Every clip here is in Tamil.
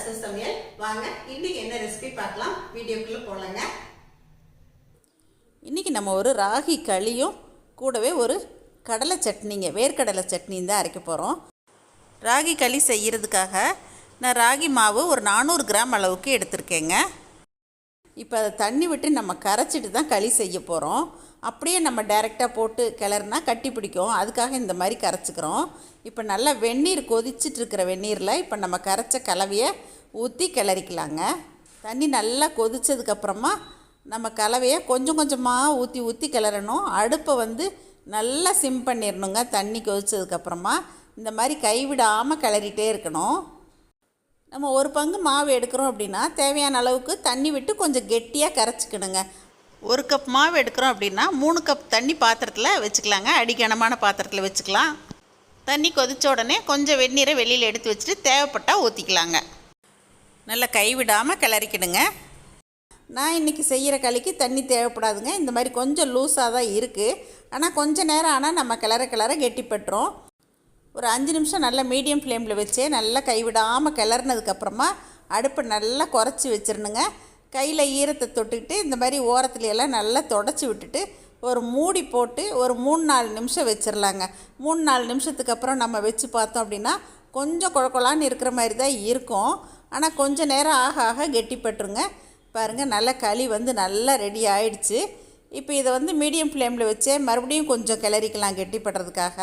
சரசு சமையல். வாங்க இன்னைக்கு என்ன ரெசிபி பார்க்கலாம். வீடியோக்குள்ள போலாங்க. இன்றைக்கி நம்ம ஒரு ராகி களியும் கூடவே ஒரு கடலை சட்னிங்க, வேர்க்கடலை சட்னியும் தான் அரைக்க போகிறோம். ராகி களி செய்கிறதுக்காக நான் ராகி மாவு ஒரு 400 கிராம் அளவுக்கு எடுத்திருக்கேங்க. இப்போ அதை தண்ணி விட்டு நம்ம கரைச்சிட்டு தான் களி செய்ய போகிறோம். அப்படியே நம்ம டைரெக்டாக போட்டு கிளறுனா கட்டி பிடிக்கும். அதுக்காக இந்த மாதிரி கரைச்சிக்கிறோம். இப்போ நல்லா வெந்நீர் கொதிச்சிட்ருக்கிற வெந்நீரில் இப்போ நம்ம கரைச்ச கலவையை ஊற்றி கிளறிக்கலாங்க. தண்ணி நல்லா கொதித்ததுக்கப்புறமா நம்ம கலவையை கொஞ்சம் கொஞ்சமாக ஊற்றி கிளறணும். அடுப்பை நல்லா சிம் பண்ணிடணுங்க. தண்ணி கொதித்ததுக்கப்புறமா இந்த மாதிரி கைவிடாமல் கிளறிட்டே இருக்கணும். நம்ம ஒரு பங்கு மாவு எடுக்கிறோம் அப்படின்னா தேவையான அளவுக்கு தண்ணி விட்டு கொஞ்சம் கெட்டியாக கரைச்சிக்கணுங்க. ஒரு கப் மாவு எடுக்கிறோம் அப்படின்னா 3 கப் தண்ணி பாத்திரத்தில் வச்சுக்கலாங்க. அடிக்கனமான பாத்திரத்தில் வச்சுக்கலாம். தண்ணி கொதித்த உடனே கொஞ்சம் வெந்நீரை வெளியில் எடுத்து வச்சுட்டு தேவைப்பட்டால் ஊற்றிக்கலாங்க. நல்லா கைவிடாமல் கிளறிக்கணுங்க. நான் இன்றைக்கி செய்கிற களிக்கு தண்ணி தேவைப்படாதுங்க. இந்த மாதிரி கொஞ்சம் லூஸாக தான் இருக்குது. ஆனால் கொஞ்சம் நேரம் ஆனால் நம்ம கிளற கெட்டிப்பட்டுரும். ஒரு 5 நிமிஷம் நல்லா மீடியம் ஃப்ளேமில் வச்சு நல்லா கைவிடாமல் கிளறினதுக்கப்புறமா அடுப்பை நல்லா குறைச்சி வச்சிடணுங்க. கையில் ஈரத்தை தொட்டுக்கிட்டு இந்த மாதிரி ஓரத்துலையெல்லாம் நல்லா தொடச்சி விட்டுட்டு ஒரு மூடி போட்டு ஒரு 3-4 நிமிஷம் வச்சிடலாங்க. 3-4 நிமிஷத்துக்கு அப்புறம் நம்ம வச்சு பார்த்தோம் அப்படின்னா கொஞ்சம் குழக்கொலான்னு இருக்கிற மாதிரி தான் இருக்கும். ஆனால் கொஞ்சம் நேரம் ஆக கெட்டிப்பட்டுருங்க. பாருங்கள், நல்லா களி நல்லா ரெடி ஆகிடுச்சு. இப்போ இதை மீடியம் ஃப்ளேமில் வச்சே மறுபடியும் கொஞ்சம் கிளறிக்கலாம் கெட்டிப்படுறதுக்காக.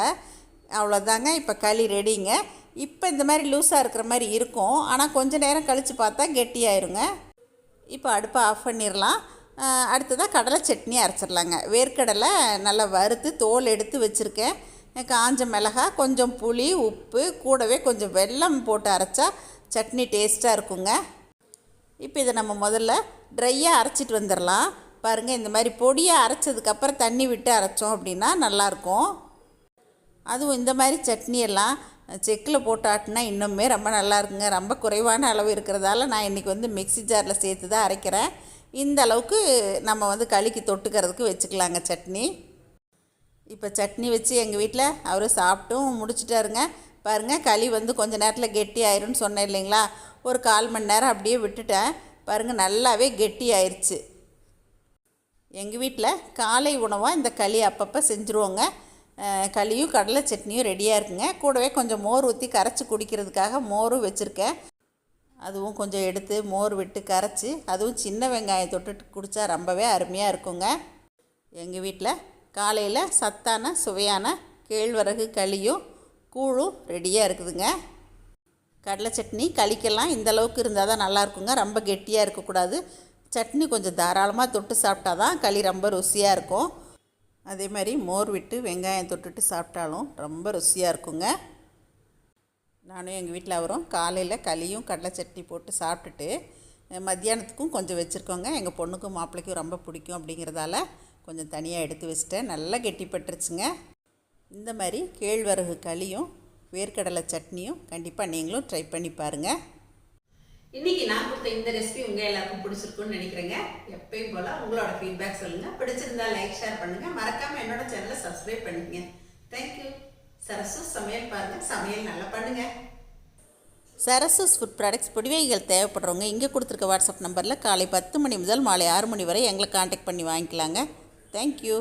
அவ்வளோதாங்க, இப்போ களி ரெடிங்க. இப்போ இந்த மாதிரி லூஸாக இருக்கிற மாதிரி இருக்கும். ஆனால் கொஞ்சம் நேரம் கழித்து பார்த்தா கெட்டியாயிருங்க. இப்போ அடுப்பை ஆஃப் பண்ணிடலாம். அடுத்ததாக கடலை சட்னி அரைச்சிடலாங்க. வேர்க்கடலை நல்லா வறுத்து தோல் எடுத்து வச்சுருக்கேன். காஞ்ச மிளகாய், கொஞ்சம் புளி, உப்பு, கூடவே கொஞ்சம் வெல்லம் போட்டு அரைச்சா சட்னி டேஸ்ட்டாக இருக்குங்க. இப்போ இதை நம்ம முதல்ல ட்ரையாக அரைச்சிட்டு வந்துடலாம். பாருங்கள், இந்த மாதிரி பொடியாக அரைச்சதுக்கப்புறம் தண்ணி விட்டு அரைச்சோம் அப்படின்னா நல்லாயிருக்கும். அதுவும் இந்த மாதிரி சட்னியெல்லாம் செக்கில் போட்டு ஆட்டினா இன்னுமே ரொம்ப நல்லா இருக்குங்க. ரொம்ப குறைவான அளவு இருக்கிறதால நான் இன்றைக்கி மிக்ஸி ஜாரில் சேர்த்து தான் அரைக்கிறேன். இந்த அளவுக்கு நம்ம களிக்கு தொட்டுக்கிறதுக்கு வச்சுக்கலாங்க சட்னி. இப்போ சட்னி வச்சு எங்கள் வீட்டில் அவர் சாப்பிட்டும் முடிச்சிட்டாருங்க. பாருங்கள், களி கொஞ்சம் நேரத்தில் கெட்டி ஆயிரும்னு சொன்னேன் இல்லைங்களா. ஒரு 1/4 மணி நேரம் அப்படியே விட்டுட்டேன். பாருங்கள், நல்லாவே கெட்டி ஆயிடுச்சு. எங்கள் வீட்டில் காலை உணவாக இந்த களி அப்பப்போ செஞ்சுருவோங்க. களியும் கடலை சட்னியும் ரெடியாக இருக்குங்க. கூடவே கொஞ்சம் மோர் ஊற்றி கரைச்சி குடிக்கிறதுக்காக மோரும் வச்சுருக்கேன். அதுவும் கொஞ்சம் எடுத்து மோர் விட்டு கரைச்சி அதுவும் சின்ன வெங்காயம் தொட்டுட்டு குடித்தா ரொம்பவே அருமையாக இருக்குங்க. எங்கள் வீட்டில் காலையில் சத்தான சுவையான கேழ்வரகு களியும் கூழும் ரெடியாக இருக்குதுங்க. கடலை சட்னி களிக்கெல்லாம் இந்தளவுக்கு இருந்தால் தான் நல்லாயிருக்குங்க. ரொம்ப கெட்டியாக இருக்கக்கூடாது. சட்னி கொஞ்சம் தாராளமாக தொட்டு சாப்பிட்டா தான் களி ரொம்ப ருசியாக இருக்கும். அதே மாதிரி மோர் விட்டு வெங்காயம் தொட்டுட்டு சாப்பிட்டாலும் ரொம்ப ருசியாக இருக்குங்க. நானும் எங்கள் வீட்டில் அவரும் காலையில் களியும் கடலை சட்னி போட்டு சாப்பிட்டுட்டு மத்தியானத்துக்கும் கொஞ்சம் வச்சுருக்கோங்க. எங்கள் பொண்ணுக்கும் மாப்பிள்ளைக்கும் ரொம்ப பிடிக்கும் அப்படிங்கிறதால கொஞ்சம் தனியாக எடுத்து வச்சுட்டேன். நல்லா கெட்டிப்பட்டுருச்சுங்க. இந்த மாதிரி கேழ்வரகு களியும் வேர்க்கடலை சட்னியும் கண்டிப்பாக நீங்களும் ட்ரை பண்ணி பாருங்கள். இன்னைக்கு நான் கொடுத்த இந்த ரெசிபி உங்கள் எல்லாருக்கும் பிடிச்சிருக்குன்னு நினைக்கிறேங்க. எப்பயும் போல் உங்களோட ஃபீட்பேக் சொல்லுங்கள். பிடிச்சிருந்தா லைக், ஷேர் பண்ணுங்கள். மறக்காமல் என்னோட சேனலை சப்ஸ்கிரைப் பண்ணிக்கங்க. தேங்க்யூ. சரசு சமையல் பாருங்கள். சமையல் நல்லா பண்ணுங்கள். சரசஸ் ஃபுட் ப்ராடக்ட்ஸ் பொடிவைகள் தேவைப்படுறவங்க இங்கே கொடுத்துருக்க வாட்ஸ்அப் நம்பரில் காலை 10 மணி முதல் மாலை 6 மணி வரை எங்களை காண்டாக்ட் பண்ணி வாங்கிக்கலாங்க. தேங்க்யூ.